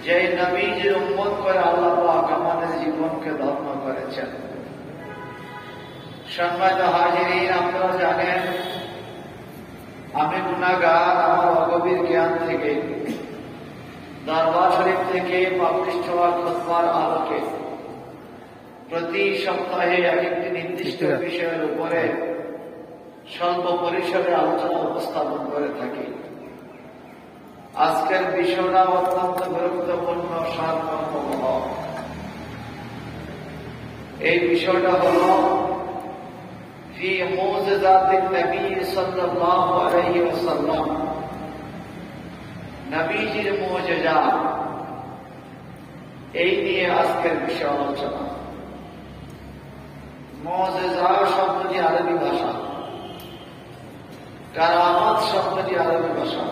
যে নবীজির উম্মত করে আল্লাহ পাক আমাদের জীবনকে ধন্য করেছেন। সম্মানিত হাজিরিন, আপনারা জানেন আমি গুনাহগার, আমার অগভীর জ্ঞান থেকে দরবার শরীফ থেকে পাবলিশ হওয়া খুতবার আলোকে প্রতি সপ্তাহে একটি নির্দিষ্ট বিষয়ের উপরে স্বল্প পরিসরে আলোচনা উপস্থাপন করে থাকি। আজকের বিষয়টা অত্যন্ত গুরুত্বপূর্ণ, সারমর্মবহ। এই বিষয়টা হল ফি মুজিজাতিন নবী সাল্লাল্লাহু আলাইহি ওয়াসাল্লাম, নবীজির মুজিজা। এই নিয়ে আজকের বিষয় আলোচনা। মুজিজা শব্দটি আরবি ভাষা, কারামাত শব্দটি আরবি ভাষা,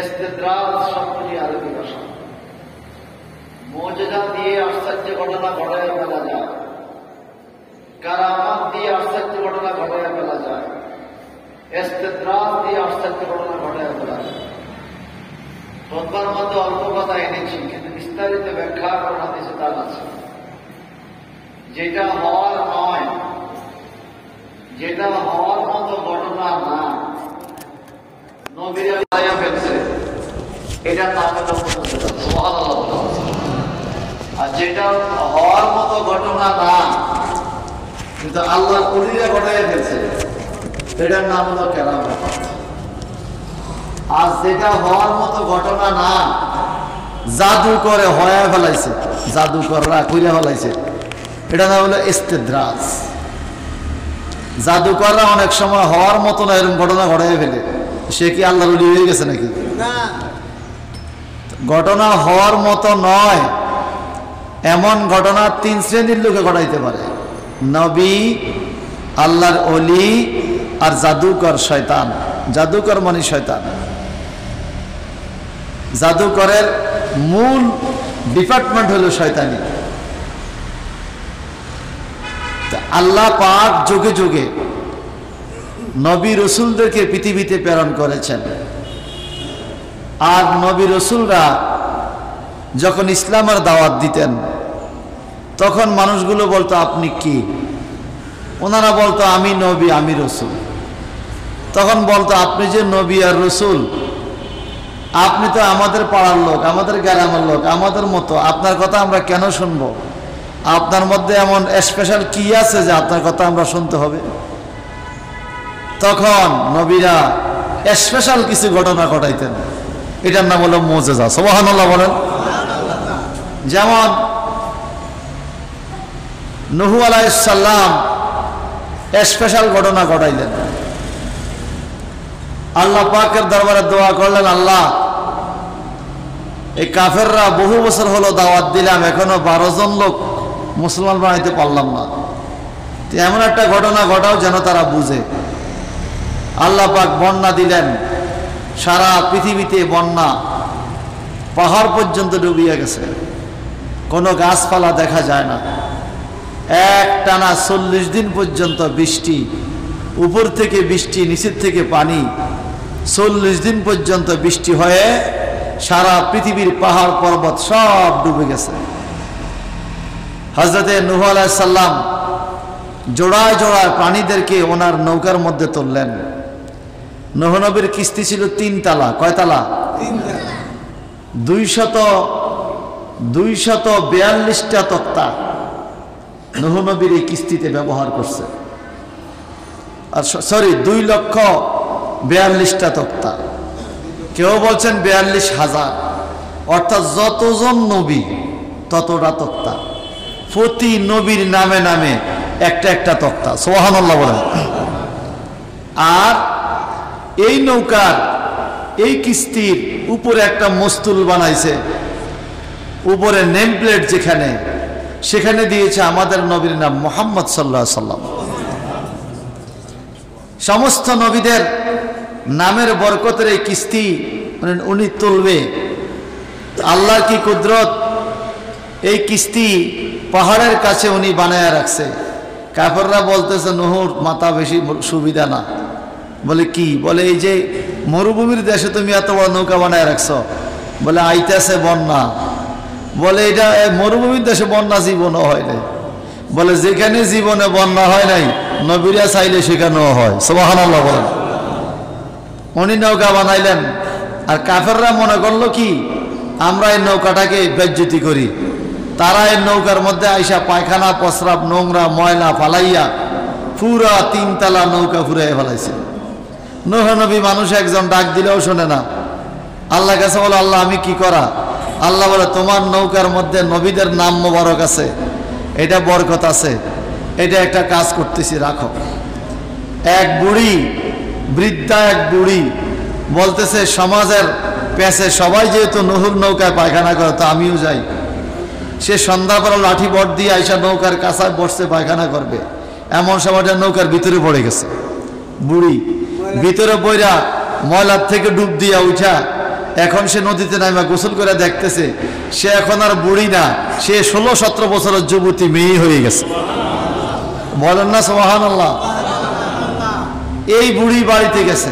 ইস্তিদরাজ শব্দটি আরবি ভাষা। মুজিজা দিয়ে আশ্চর্য ঘটনা ঘটায় ফেলা যায়, কারামাত দিয়ে আশ্চর্য ঘটনা ঘটায় ফেলা যায়, ইস্তিদরাজ দিয়ে আশ্চর্য ঘটনা ঘটায় ফেলা যায়। খুতবার মধ্যে অল্প কথা এনেছি, কিন্তু বিস্তারিত ব্যাখ্যা করা হাদিসে তার আছে। যেটা হওয়ার নয়, যেটা হওয়ার মতো ঘটনা না, নবীরা বানায়া ফেলছে, এটার নাম হলো মুজিজা। সুবহানাল্লাহ। আর যেটা হওয়ার মতো ঘটনা না, কিন্তু আল্লাহর ওলিরা ঘটাইয়া ফেলছে, এটার নাম হলো কেরামত। আর যেটা হওয়ার মতো ঘটনা না, জাদু করে হয়ে ফেলাইছে, জাদুকররা কইরা ফেলাইছে, এটা নাম হলো ইস্তিদরাজ। জাদুকররা অনেক সময় হওয়ার মতো না এরকম ঘটনা ঘটাই ফেলে, সে কি আল্লাহর ওলি হয়ে গেছে নাকি? না, ঘটনা হওয়ার মতো নয় এমন ঘটনা তিন শ্রেণীর লোকে ঘটাইতে পারে: নবী, আল্লাহর ওলি, আর জাদুকর শয়তান। জাদুকর মানে শয়তান। জাদুকরের মূল ডিপার্টমেন্ট হলো শয়তানি। আল্লাহ পাক যুগে যুগে নবী রসুলদেরকে পৃথিবীতে প্রেরণ করেছেন। আর নবী রসুলরা যখন ইসলামের দাওয়াত দিতেন, তখন মানুষগুলো বলতো আপনি কি? ওনারা বলতো আমি নবী, আমি রসুল। তখন বলতো আপনি যে নবী আর রসুল, আপনি তো আমাদের পাড়ার লোক, আমাদের গ্রামের লোক, আমাদের মতো, আপনার কথা আমরা কেন শুনবো? আপনার মধ্যে এমন স্পেশাল কি আছে যে আপনার কথা আমরা শুনতে হবে? তখন নবীরা স্পেশাল কিছু ঘটনা ঘটাইতেন, এটার নাম হলো মুজিজা। সুবহানাল্লাহ বলেন। যেমন নূহ আলাইহিস সালাম স্পেশাল ঘটনা ঘটাইলেন। আল্লাহ পাকের দরবারে দোয়া করলেন, আল্লাহ এই কাফেররা বহু বছর হলো দাওয়াত দিলাম, এখনো 12 জন লোক মুসলমান বানাইতে পারলাম না, এমন একটা ঘটনা ঘটাও যেন তারা বুঝে। আল্লাহ পাক বন্যা দিলেন, সারা পৃথিবীতে বন্যা, পাহাড় পর্যন্ত ডুবিয়ে গেছে, কোনো গাছপালা দেখা যায় না। একটানা 40 দিন পর্যন্ত বৃষ্টি, উপর থেকে বৃষ্টি, নিচের থেকে পানি, 40 দিন পর্যন্ত বৃষ্টি হয়ে সারা পৃথিবীর পাহাড় পর্বত সব ডুবে গেছে। হযরতে নূহ আলাইহিস সালাম জোড়ায় জোড়ায় প্রাণীদেরকে ওনার নৌকার মধ্যে তুললেন। নূহ নবীর কিস্তি ছিল 3 তালা। কয় তালা? 3 তালা। 242টা তক্তা নূহ নবীর এই কিস্তিতে ব্যবহার করছে। আর 2,42,000টা তক্তা। কেউ বলছেন 42,000, অর্থাৎ যতজন নবী ততটা তক্তা, প্রতি নবীর নামে নামে একটা একটা তক্তা। সুবহানাল্লাহ বলেন। আর এই নৌকার, এই কিস্তির উপরে একটা মস্তুল বানাইছে, উপরে নেম প্লেট যেখানে, সেখানে দিয়েছে আমাদের নবীর নাম মুহাম্মদ সাল্লাল্লাহু আলাইহি সাল্লাম। সমস্ত নবীদের নামের বরকতের এই কিস্তি উনি তুলবে। আল্লাহর কি কুদরত, এই কিস্তি পাহাড়ের কাছে উনি বানায় রাখছে। কাফেররা বলতেছে নূহর মাথা বেশি সুবিধা না। বলে কি? বলে এই যে মরুভূমির দেশে তুমি এত বড় নৌকা বানায় রাখছো, বলে আইতেছে বন্যা। বলে এটা মরুভূমির দেশে বন্যা জীবনও হয় নাই। বলে যেখানে জীবনে বন্যা হয় নাই নবীরা চাইলে সেখানেও হয়। সুবহানাল্লাহ বলেন। উনি নৌকা বানাইলেন, আর কাফেররা মনে করলো কি আমরা এই নৌকাটাকে বেজ্জতি করি। তারা এই নৌকার মধ্যে আইসা পায়খানা প্রস্রাব নোংরা ময়লা ফালাইয়া পুরা 3 তলা নৌকা ফুরাই ফেলাইছে। নূহ নবী মানুষ একজন ডাক দিলেও শোনে না। আল্লাহ কাছে বলে আল্লাহ আমি কি করা? আল্লাহ বলে তোমার নৌকার মধ্যে নবীদের নাম মোবারক আছে, এটা বরকত আছে, এটা একটা কাজ করতেছি রাখো। এক বুড়ি, বৃদ্ধা এক বুড়ি বলতেছে সমাজের পেছে সবাই যেহেতু নূহুর নৌকায় পায়খানা করে তো আমিও যাই। সে সন্ধ্যাবেলা লাঠি বট দিয়ে আইসা নৌকার কাছায় বসছে পায়খানা করবে, এমন সময়টা নৌকার ভিতরে পড়ে গেছে। বুড়ি ভিতরে বইরা ময়লার থেকে ডুব দিয়া উঠা এখন সে নদীতে নামা গোসল করে দেখতেছে সে এখন আর বুড়ি না, সে 16-17 বছরের যুবতী মেয়ে হয়ে গেছে। বলেন না সুবহানাল্লাহ। এই বুড়ি বাড়িতে গেছে,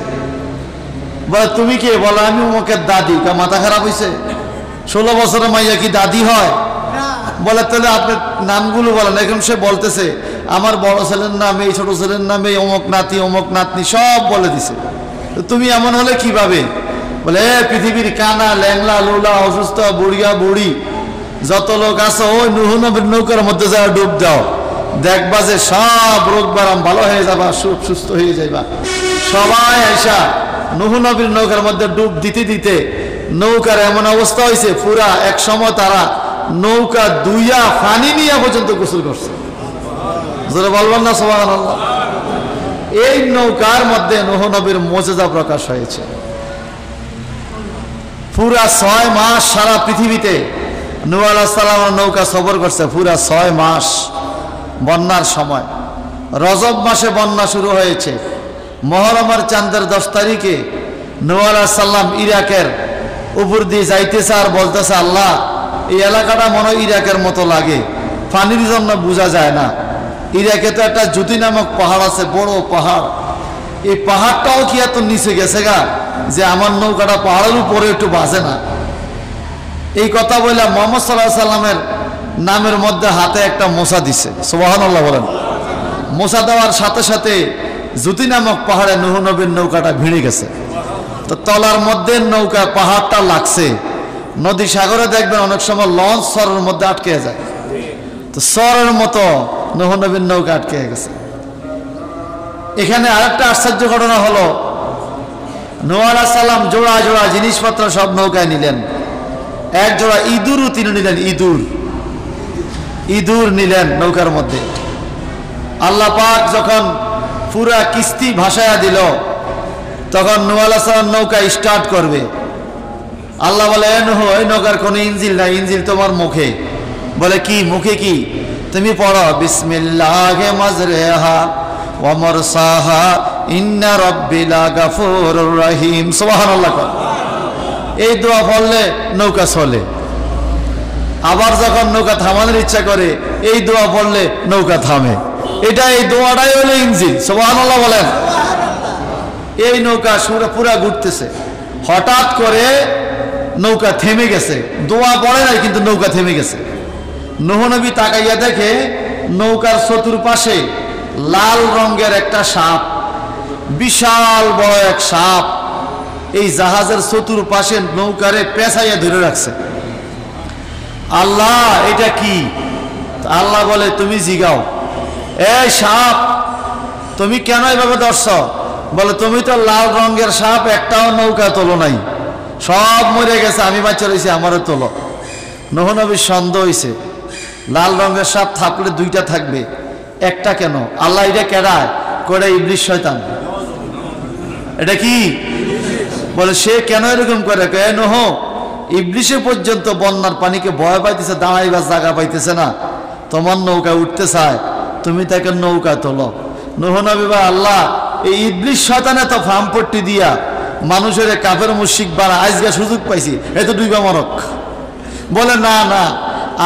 বলে তুমি কে? বলে আমি অমুকের দাদি। মাথা খারাপ হয়েছে? 16 বছরের মাইয়া কি দাদি হয়? বলে তাহলে আপনার নামগুলো বলেন। এখন সে বলতেছে আমার বড় ছেলের নাম এই, ছোট ছেলের নাম এই, অমুক নাতি অমুক নাতনি সব বলে দিছে। তুমি এমন হলে কিভাবে? বলে পৃথিবীর কানা ল্যাংলা লুলা অসুস্থ বুড়িয়া বুড়ি যত লোক আছে ওই নূহ নবীর নৌকার মধ্যে যাওয়া ডুব দাও, দেখবা যে সব রোগ বারাম ভালো হয়ে যাবা, সুস্থ হয়ে যাইবা। সবাই আইসা নূহ নবীর নৌকার মধ্যে ডুব দিতে দিতে নৌকার এমন অবস্থা হয়েছে পুরা এক সময় তারা নৌকা দুইয়া পানি নিয়ে পর্যন্ত গোসল করছে। যারা বলবেন না সুবহানাল্লাহ। এই নৌকার মধ্যে নূহ নবীর মুজিজা প্রকাশ হয়েছে। পুরা 6 মাস সারা পৃথিবীতে নূহ আলাইহিস সালামের নৌকা সফর করছে, পুরা 6 মাস বন্যার সময়। রজব মাসে বন্যা শুরু হয়েছে। মুহররমের চাঁদের 10 তারিখে নূহ আলাইহিস সালাম ইরাকের উপর দিয়ে যাইতেছে আর বলতেছে আল্লাহ এই এলাকাটা মনে হয় ইরাকের মতো লাগে, পানির জন্য বোঝা যায় না। ইরাকে তো একটা জুতি নামক পাহাড় আছে, বড় পাহাড়। এই পাহাড়টাও কি এত নিচে গেছে গা যে আমার নৌকাটা পাহাড়ের উপরে একটু বাজে না। এই কথা বলে মুহাম্মদ সাল্লাল্লাহু আলাইহি সাল্লামের নামের মধ্যে হাতে একটা মোছা দিছে। সুবহানাল্লাহ বলেন। মোছা দেওয়ার সাথে সাথে জুতি নামক পাহাড়ে নূহ নবীর নৌকাটা ভিড়ে গেছে। তো তলার মধ্যে নৌকা পাহাড়টা লাগছে। নদী সাগরে দেখবেন অনেক সময় লঞ্চ সরের মধ্যে আটকে যায়, তো সরের মতো নূহ নবীর নৌকা আটকে গেছে। এখানে আরেকটা আশ্চর্য ঘটনা হলো, নূহ আলাইহিস সালাম জোড়া জোড়া জিনিসপত্র সব নৌকায় নিলেন। এক জোড়া ইঁদুরও তিনি নিলেন, ইঁদুর নিলেন নৌকার মধ্যে। আল্লাহ পাক যখন পুরা কিস্তি ভাসায়া দিল তখন নূহ আলাইহিস সালাম নৌকা স্টার্ট করবে। আল্লাহ বলে এ নূহ এই নৌকার কোনো ইঞ্জিল নাই, ইঞ্জিল তোমার মুখে। বলে কি মুখে? কি? তুমি পড়ো বিসমিল্লাহি মাজরিহা ওয়া মুরসাহা ইন্না রাব্বি লাগাফুরুর রহিম। সুবহানাল্লাহ। এই দোয়া পড়লে নৌকা চলে। আবার যখন নৌকা থামানোর ইচ্ছা করে এই দোয়া পড়লে নৌকা থামে। এই দোয়াটাই হলো ইঞ্জিল। সুবহানাল্লাহ বলেন। এই নৌকা পুরা ঘুরতেছে, হঠাৎ করে নৌকা থেমে গেছে। দোয়া পড়ে নাই কিন্তু নৌকা থেমে গেছে। নূহ নবী তাকাইয়া দেখে নৌকার চতুর্পাশে লাল রঙের একটা সাপ, বিশাল বড় এক সাপ এই জাহাজের চতুর্পাশে নৌকারে পেঁচাইয়া ধরে রাখছে। আল্লাহ এটা কি? আল্লাহ বলে তুমি জিগাও, এই সাপ তুমি কেন এভাবে ধরছ? বলে তুমি তো লাল রঙের সাপ একটাও নৌকা তোলো নাই, সব মরে গেছে, আমি বাচ্চা রয়েছি আমারও তোলো। নূহ নবীর সন্দেহ হয়েছে, লাল রঙের সাপ থাকলে 2টা থাকবে, একটা কেন? আল্লাহ এটা কেডায়? করে ইবলিস শয়তান। এটা কি? বলে সে কেন এরকম করে? নূহ ইবলিসে পর্যন্ত বন্যার পানিকে ভয় পাইতেছে, দাঁড়াইবার জায়গা পাইতেছে না, তোমার নৌকা উঠতে চায়, তুমি তাকে নৌকা তোলো। নূহ নবী বা আল্লাহ এই ইবলিস শয়তানে তো ফার্ম পট্টি দিয়া মানুষের কাফের মুশরিক বানা, আজকে সুযোগ পাইছি এ তো ডুইবা মরক। বলে না না,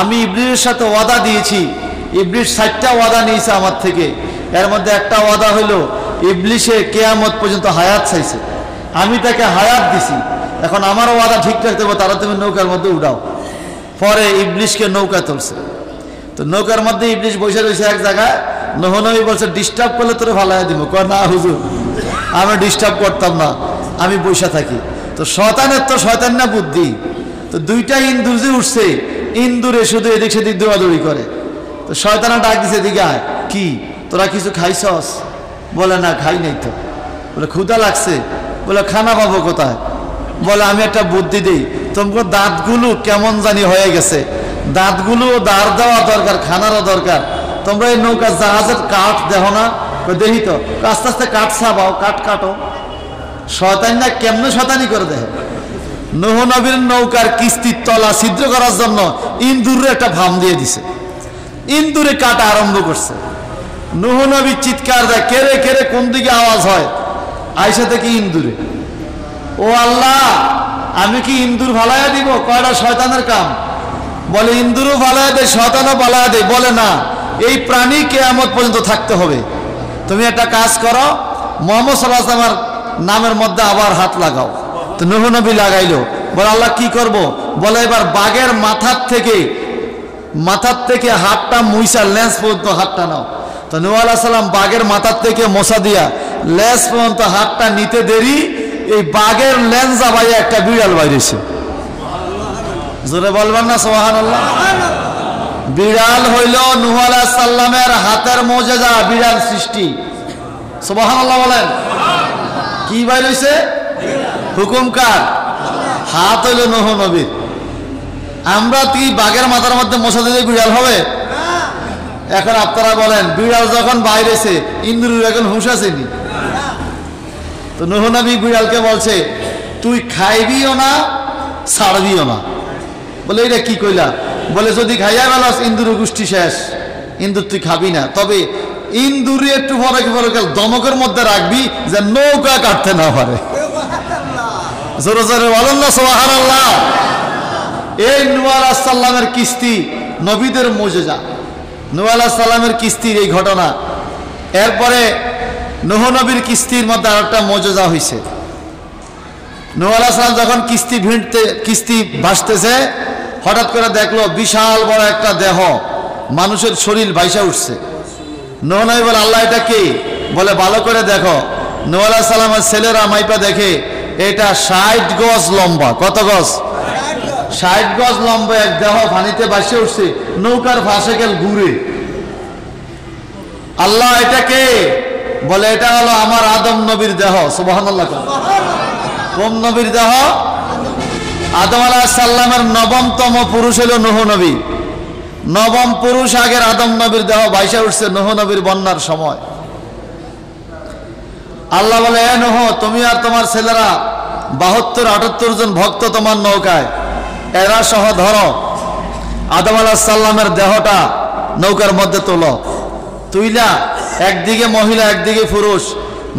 আমি ইবলিসের সাথে ওয়াদা দিয়েছি। ইবলিস 60টা ওয়াদা নিয়েছে আমার থেকে, এর মধ্যে একটা ওয়াদা হইল ইবলিসে কিয়ামত পর্যন্ত হায়াত চাইছে, আমি তাকে হায়াত দিছি। এখন আমারও ওয়াদা ঠিক রাখতে হবে, তারা তুমি নৌকার মধ্যে উঠাও। পরে ইবলিশকে নৌকা তুলছে। তো নৌকার মধ্যে ইবলিশ বসে রয়েছে এক জায়গায়। নূহ নবী বলছে ডিস্টার্ব করলে তোরে ফালাইয়া দিব। কয় না হুজুর, আমি ডিস্টার্ব করতাম না, আমি বসে থাকি। তো শয়তানের তো শয়তান না বুদ্ধি। তো দুইটা ইন্দুর যে উঠছে, ইন্দুরে শুধু এদিক সেদিক দৌড়াদৌড়ি করে। তো শয়তানা ডাক দিছে, এদিকে আয়, কি তোরা কিছু খাইছস? বলে না খাই নাই তো। বলে ক্ষুধা লাগছে? বলে খানা পাবো কোথায়? বলে আমি একটা বুদ্ধি দিই, তোমার দাঁতগুলো কেমন জানি হয়ে গেছে, দাঁতগুলো দাঁড় দেওয়া দরকার, খানারও দরকার। তোমরা এই নৌকা জাহাজের কাঠ দেখো না? দেখি তো, আস্তে আস্তে কাঠ ছাপাও, কাঠ কাটো। শয়তান না কেমনে শয়তানি করে দেখে। নূহ নবীর নৌকার কিস্তির তলা ছিদ্র করার জন্য ইন্দুরে একটা ভাম দিয়ে দিছে। ইন্দুরে কাটা আরম্ভ করছে। নূহ নবী চিৎকার দেয়, কেড়ে কেড়ে কোন দিকে আওয়াজ হয়? আইসা থেকে ইন্দুরে। ও আল্লাহ, আমি কি ইন্দুর ফালাইয়া দিব? কয়টা শয়তানের কাম। বলে ইন্দুরও ফালাইয়া দেয়, শয়তানও ফালাইয়া দেয়। বলে না, এই প্রাণী কিয়ামত পর্যন্ত থাকতে হবে। তুমি একটা কাজ করো, মুহাম্মদ সাল্লাল্লাহু আলাইহি ওয়াসাল্লামের নামের মধ্যে আবার হাত লাগাও। তো নূহ নবী লাগাইলো। বলে আল্লাহ কি করব? বলে এবার বাঘের মাথার থেকে হাতটা মুইসা লেন্স পর্যন্ত হাতটা নাও। তো নূহ আলাইহিস সালাম বাঘের মাথার থেকে মশা দিয়া লেন্স পর্যন্ত হাতটা নিতে দেরি, এই বাঘের লেন্সা বাইরে একটা বিড়াল বাইরেছে। জোরে বলবেন না সুবহানাল্লাহ? বিড়াল হইল নূহ আলাইহিস সালামের হাতের মুজিজা, বিড়াল সৃষ্টি। সুবহানাল্লাহ বলেন। কি বাইরেছে? হুকুম কার? হাত হইল নূহ নবীর। আমরা কি বাঘের মাথার মধ্যে মশা দিলে বিড়াল হবে? এখন আপনারা বলেন, বিড়াল যখন বাইরেছে, ইন্দ্রের এখন হুঁশ আসেনি? তো নূহ নবী বিড়ালকে বলছে, তুই খাইবিও না, ছাড়বিও না। বলে এটা কি কইলা? বলে যদি খাইয়া বেলাস ইন্দুর গোষ্ঠী শেষ, ইন্দুর তুই খাবি না। তবে ইন্দুরে একটু পরে দমকের মধ্যে রাখবি, যে নৌকা কাটতে না পারে। জোরে জোরে বলেন না সুবহানাল্লাহ। এই নূহ আলাইহিস সালামের কিস্তি নবীদের মুজিজা, নূহ আলাইহিস সালামের কিস্তির এই ঘটনা। এরপরে নূহ নবীর কিস্তির মধ্যে আরেকটা মুজিজা হয়েছে। নূহ আলাইহিস সালাম যখন কিস্তি ভাসতেছে, হঠাৎ করে দেখলো বিশাল বড় একটা দেহ, মানুষের শরীর ভাইসা উঠছে। নূহ নবী বলে আল্লাহ এটা কি? বলে ভালো করে দেখো। নূহ আলাইহিস সালামের ছেলেরা মাইপা দেখে এটা 60 গজ লম্বা। কত গজ? 60 গজ লম্বা এক দেহ পানিতে ভাসে উঠছে, নৌকার ভাসে গেল ঘুরে। আল্লাহ এটা কে? বলে এটা হলো আমার আদম নবীর দেহ। সুবহানাল্লাহ। কোন নবীর দেহ? আদম আলাইহিস সালামের নবমতম পুরুষ হলো নূহ নবী। নবম পুরুষ আগের আদম নবীর দেহ ভাইসা উঠছে নূহ নবীর বন্যার সময়। আল্লাহ বলে, এ নূহ, তুমি আর তোমার ছেলেরা 72-78 জন ভক্ত তোমার নৌকায়, এরা সহ ধরো, আদম আলাইহিস সালামের দেহটা নৌকার মধ্যে তোলো। তুইলা একদিকে মহিলা একদিকে পুরুষ,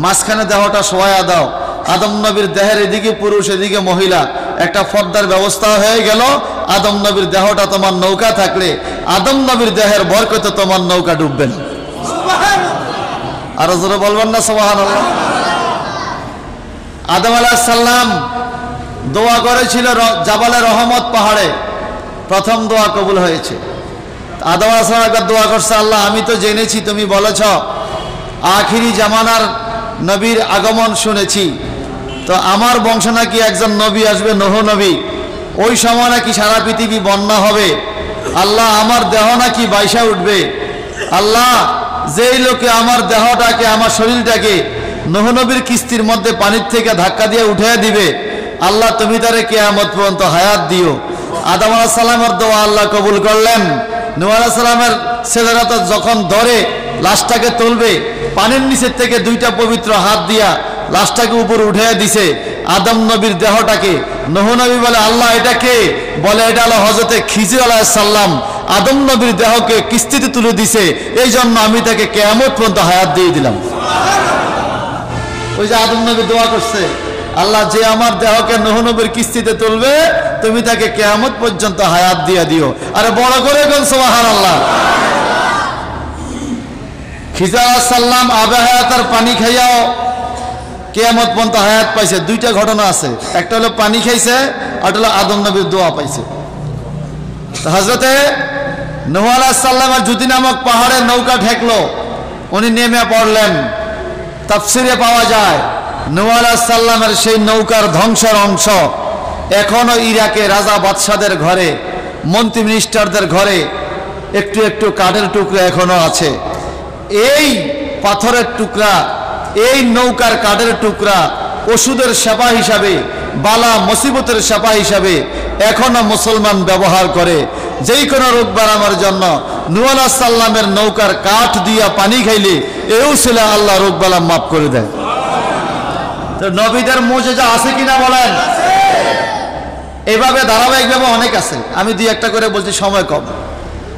মাঝখানে দেহটা শোয়া দাও। আদম নবীর দেহের এদিকে পুরুষ এদিকে মহিলা, একটা পর্দার ব্যবস্থা হয়ে গেল। আদম নবীর দেহটা তোমার নৌকা থাকলে আদম নবীর দেহের বরকতে তোমার নৌকা ডুববে না। আরো জোরে বলবেন না সুবহানাল্লাহ। আদম আলাইহিস সালাম দোয়া করেছিল জাবালে রহমত পাহাড়ে, প্রথম দোয়া কবুল হয়েছে। আদম আলাইহিস সালাম একবার দোয়া করছে, আল্লাহ আমি তো জেনেছি তুমি বলেছ আখিরি জামানার নবীর আগমন শুনেছি, তো আমার বংশ নাকি একজন নবী আসবে, নূহ নবী। ওই সময় নাকি সারা পৃথিবী বন্যা হবে। আল্লাহ আমার দেহ নাকি বাইসা উঠবে। আল্লাহ যেই লোকে আমার দেহটাকে, আমার শরীরটাকে নূহ নবীর কিস্তির মধ্যে পানির থেকে ধাক্কা দিয়ে উঠিয়ে দিবে, আল্লাহ তুমি তারে কিয়ামত পর্যন্ত হায়াত দিও। আদম আলাইহিস সালামের দোয়া আল্লাহ কবুল করলেন। নূহ আলাইহিস সালামের ছেলেরা তো যখন ধরে লাশটাকে তুলবে, পানির নিচের থেকে দুইটা পবিত্র হাত দিয়া লাশটাকে উপরে উঠিয়ে দিছে আদম নবীর দেহটাকে। নূহ নবী বলে আল্লাহ এটা কে? বলে এটা হলো হযরতে খিজির আলাইহিস সালাম, আদম নবীর দেহকে কিস্তিতে তুলে দিছে, এই জন্য আমি তাকে কিয়ামত পর্যন্ত হায়াত দিয়ে দিলাম। ওই যে আদম নবী দোয়া করছে, আল্লাহ যে আমার দেহকে নূহ নবীর কিস্তিতে তুলবে, তুমি তাকে কিয়ামত পর্যন্ত হায়াত দিয়ে দিও। আরে বড় করে কোন সুবহানাল্লাহ। খিজির আলাইহিস সালাম আবে হায়াতের পানি খাইয়াও কিয়ামত পর্যন্ত হায়াত পাইছে। দুইটা ঘটনা আছে, একটা হলো পানি খাইছে, আর হলো আদম নবীর দোয়া পাইছে। হযরতে নূহ আলাইহিস সালামের জুতি নামক পাহাড়ে নৌকা ঠেকলো, উনি নেমে পড়লেন। তাফসিরে পাওয়া যায় নূহ আলাইহিস সালামের সেই নৌকার ধ্বংসের অংশ এখনো ইরাকে রাজা বাদশাদের ঘরে, মন্ত্রী মিনিস্টারদের ঘরে একটু একটু কাঠের টুকরা এখনো আছে। এই পাথরের টুকরা, এই নৌকার কাঠের টুকরা ওষুধের সেবা হিসাবে, বালা মুসিবতের সেবা হিসাবে এখনো মুসলমান ব্যবহার করে। যেই কোনো রোগ বাড়ানোর জন্য নূহ আলাইহিস সালামের নৌকার কাঠ দিয়া পানি খাইলে এও ছিল আল্লাহ রোগ বালা মাফ করে দেয়। তো নবীদের মুজিজা আছে কিনা বলেন? এভাবে ধারাবাহিকভাবে অনেক আছে, আমি দুই একটা করে বলছি, সময় কম।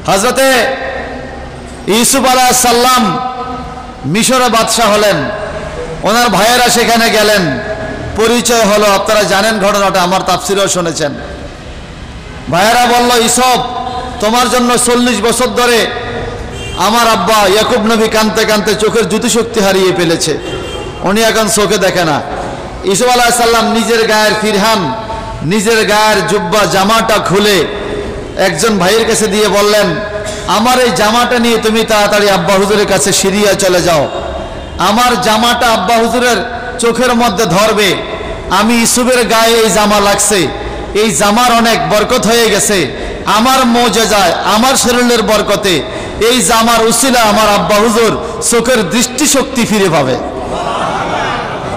হযরতে ইউসুফ আলাইহিস সালাম মিশরে বাদশাহ হলেন, ওনার ভাইয়েরা সেখানে গেলেন, পরিচয় হলো। আপনারা জানেন ঘটনাটা, আমার তাফসিরেও শুনেছেন। ভাইয়েরা বলল, ইউসুফ তোমার জন্য 40 বছর ধরে আমার আব্বা ইয়াকুব নবী কাঁদতে কাঁদতে চোখের জ্যোতি শক্তি হারিয়ে ফেলেছে, উনি এখন চোখে দেখে না। ইউসুফ আলাইহিস সালাম নিজের গায়ের ফিরহান, নিজের গায়ের জুব্বা জামাটা খুলে একজন ভাইয়ের কাছে দিয়ে বললেন, আমার এই জামাটা নিয়ে তুমি তাড়াতাড়ি আব্বা হুজুরের কাছে সিরিয়া চলে যাও। আমার জামাটা আব্বা হুজুরের চোখের মধ্যে ধরবে। আমি ইউসুফের গায়ে এই জামা লাগছে, এই জামার অনেক বরকত হয়ে গেছে। আমার মুজিজায়, আমার শরীরের বরকতে এই জামার উসিলা আমার আব্বা হুজুর চোখের দৃষ্টিশক্তি ফিরে পাবে।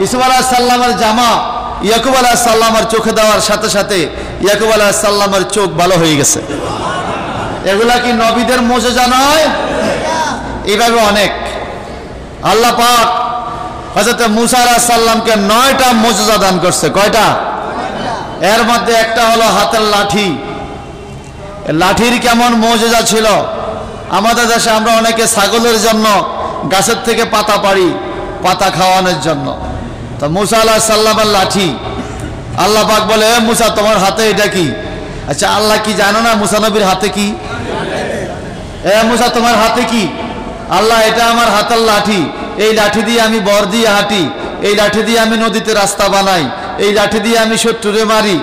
ইউসুফ আলাইহিস সালামের জামা ইয়াকুব আলাইহিস সালামের চোখে দেওয়ার সাথে সাথে ইয়াকুব আলাইহিস সালামের চোখ ভালো হয়ে গেছে। এগুলা কি নবীদের মুজিজা নয়? এইভাবে অনেক। আল্লাহ পাক হযরত মূসা আলাইহিস সালামকে 9টা মুজিজা দান করছে। কয়টা? এর মধ্যে একটা হলো হাতের লাঠি। লাঠির কেমন মুজিজা ছিল! আমাদের দেশে আমরা অনেকে ছাগলের জন্য গাছের থেকে পাতা পাড়ি, পাতা খাওয়ানোর জন্য। তো মূসা আলাইহিস সালামের লাঠি, আল্লাহ পাক বলে, এ মূসা তোমার হাতে এটা কি? আচ্ছা, আল্লাহ কি জানো না মূসা নবীর হাতে কি? এ মূসা তোমার হাতে কি? আল্লাহ, এটা আমার হাতের লাঠি, এই লাঠি দিয়ে আমি বর দিয়ে হাঁটি, এই লাঠি দিয়ে আমি নদীতে রাস্তা বানাই, এই লাঠি দিয়ে আমি শত্রুরে মারি,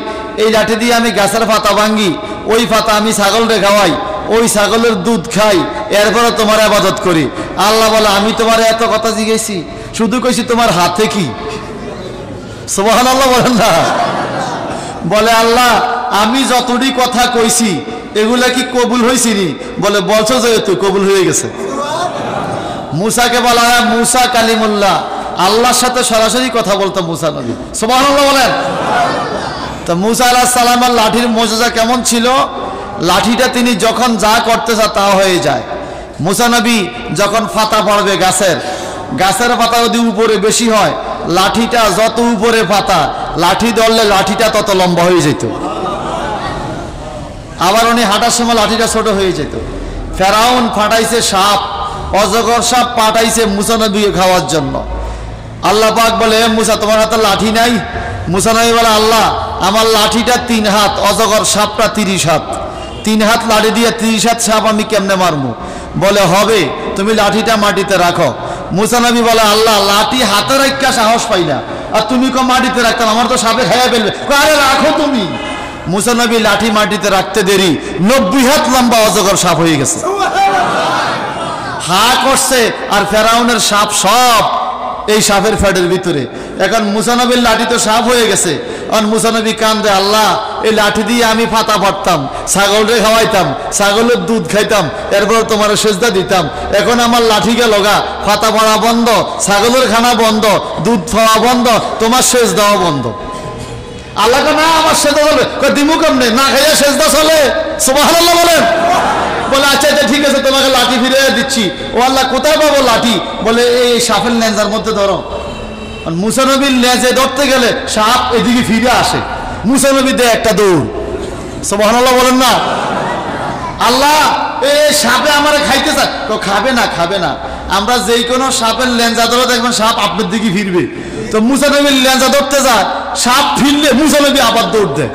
এই লাঠি দিয়ে আমি গাছের পাতা ভাঙ্গি, ওই পাতা আমি ছাগলরে খাওয়াই, ওই ছাগলের দুধ খাই, এরপরে তোমার ইবাদত করি। আল্লাহ বলে, আমি তোমার এত কথা জিজ্ঞেসি, শুধু কইছি তোমার হাতে কি? সুবহানাল্লাহ বলেন না? বলে, আল্লাহ আমি যতটি কথা কইছি এগুলা কি কবুল হয়েছি নি? বলে, বলছো যেহেতু কবুল হয়ে গেছে। মূসাকে বলা হয় মূসা কালিমুল্লাহ, আল্লাহর সাথে সরাসরি কথা বলতো মূসা নবী। সুবহানাল্লাহ বলেন। তো মূসা আলাইহিস সালামের লাঠির মুজিজা কেমন ছিল? লাঠিটা তিনি যখন যা করতে চান তা হয়ে যায়। মূসা নবী যখন পাতা পড়বে গাছের, গাছের পাতা যদি উপরে বেশি হয়, লাঠিটা যত উপরে পাতা, লাঠি ধরলে লাঠিটা তত লম্বা হয়ে যেত। আবার উনি হাঁটার সময় লাঠিটা ছোট হয়ে যেত। ফেরাউন ফাটাইছে সাপ, অজগর সাপ পাঠাইছে মূসা নবীকে খাওয়ার জন্য। আল্লাহ পাক বলে, মূসা তোমার হাতে লাঠি নাই? মূসা নবী বলে, আল্লাহ আমার লাঠিটা 3 হাত, অজগর সাপটা 30 হাত, 3 হাত লাঠি দিয়ে 30 হাত সাপ আমি কেমনে মারবো? বলে, হবে, তুমি লাঠিটা মাটিতে রাখো। মূসা নবী বলে, আল্লাহ লাঠি হাতে রাখা সাহস পাই না, আর তুমি কো মাটিতে রাখতাম, আমার তো সাপে খাইয়া ফেলবে। আরে রাখো তুমি। মূসা নবী লাঠি মাটিতে রাখতে দেরি 90 হাত লম্বা অজগর সাপ হয়ে গেছে। হা করছে, আর ফেরাউনের সাপ সব এই সাপের ফ্যাটের ভিতরে। এখন মূসা নবীর লাঠি তো সাপ হয়ে গেছে, আর মূসা নবী কান্দে, আল্লাহ এই লাঠি দিয়ে আমি পাতা পাড়তাম, ছাগলরে খাওয়াইতাম, ছাগলের দুধ খাইতাম, এরপর তোমার সেজদা দিতাম। এখন আমার লাঠি গেল গা, পাতা পড়া বন্ধ, ছাগলের খানা বন্ধ, দুধ খাওয়া বন্ধ, তোমার সেজদাও বন্ধ। আল্লাহ না আমার সেজদা চলবে? দিমু কেমনে? না খাইয়া সেজদা চলে? সুবহানাল্লাহ বলেন। বলে, আচ্ছা আচ্ছা ঠিক আছে, তোমাকে লাঠি ফিরে দিচ্ছি। ও আল্লাহ, কোথায় পাবো লাঠি? বলে, এই সাপের লেঞ্জার মধ্যে ধরো। মূসা নবীর লেজে ধরতে গেলে সাপ এদিকে ফিরে আসে, মূসা নবী দেয় একটা দৌড়। সুবহানাল্লাহ বলেন না? আল্লাহ এই সাপে আমারে খাইতে চায়। তো খাবে না, খাবে না। আমরা যেই কোনো সাপের লেঞ্জা ধরে দেখবেন সাপ আপনার দিকে ফিরবে। তো মূসা নবীর লেঞ্জা ধরতে যায়, সাপ ফিরলে মূসা নবী আবার দৌড় দেয়,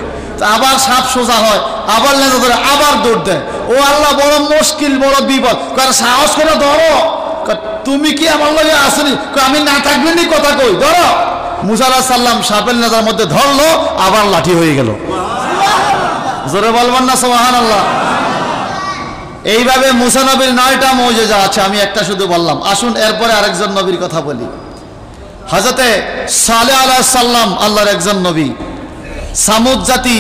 আবার সাপ সোজা হয়, আবার লেঞ্জা ধরে আবার দৌড় দেয়। ও আল্লাহ, বড় মুশকিল, বড় বিপদ। সাহস করে ধরো। তুমি কি আমার লগে আসনি? আমি না থাকলে নি কথা কই, ধরো। মুসা আলাইহিস সালাম সাপের নেজার মধ্যে ধরলো, আবার লাঠি হয়ে গেল। জোরে বলবেন না সুবহানাল্লাহ। এইভাবে মুসা নবীর 9টা মুজিজা আছে, আমি একটা শুধু বললাম। আসুন এরপরে আরেকজন নবীর কথা বলি। হযরতে সালেহ আলাইহিস সালাম আল্লাহর একজন নবী। সামুদ জাতি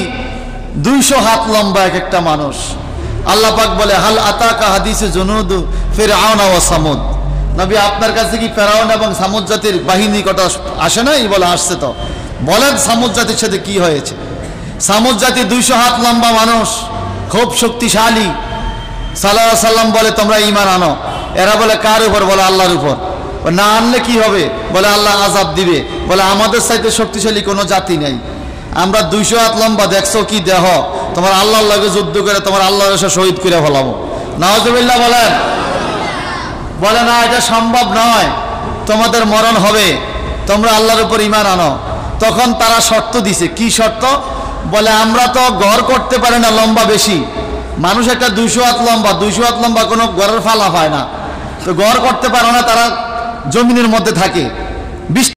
200 হাত লম্বা এক একটা মানুষ। আল্লাহ পাক বলে হাল আতাকা হাদিসে জুনুদ ফিরআউন ওয়া সামুদ, নবী আপনার কাছে কি ফেরাউন এবং সামুদ জাতির বাহিনী কথা আসে নাই? বলে আসছে। তো বলেন সামুদ জাতির সাথে কি হয়েছে? সামুদ জাতি 200 হাত লম্বা মানুষ, খুব শক্তিশালী। সাল্লাল্লাহু আলাইহি সাল্লাম বলে তোমরা ঈমান আনো। এরা বলে কার উপর? বলে আল্লাহর উপর। না আনলে কি হবে? বলে আল্লাহ আযাব দিবে। বলে আমাদের চাইতে শক্তিশালী কোনো জাতি নেই, আমরা 200 হাত লম্বা, দেখছো কি দেহ, তোমার আল্লাহর লগে যুদ্ধ করে তোমার আল্লাহর এসে শহীদ করে ফেলাবো। নাউজুবিল্লাহ বলেন। বলে না, এটা সম্ভব নয়, তোমাদের মরণ হবে, তোমরা আল্লাহর উপর ঈমান আনো। তখন তারা শর্ত দিছে। কি শর্ত? বলে আমরা তো ঘর করতে পারি না, লম্বা বেশি মানুষ, একটা 200 হাত লম্বা, 200 হাত লম্বা কোনো ঘরের ফালা হয় না, তো ঘর করতে পারে না, তারা জমিনের মধ্যে থাকে।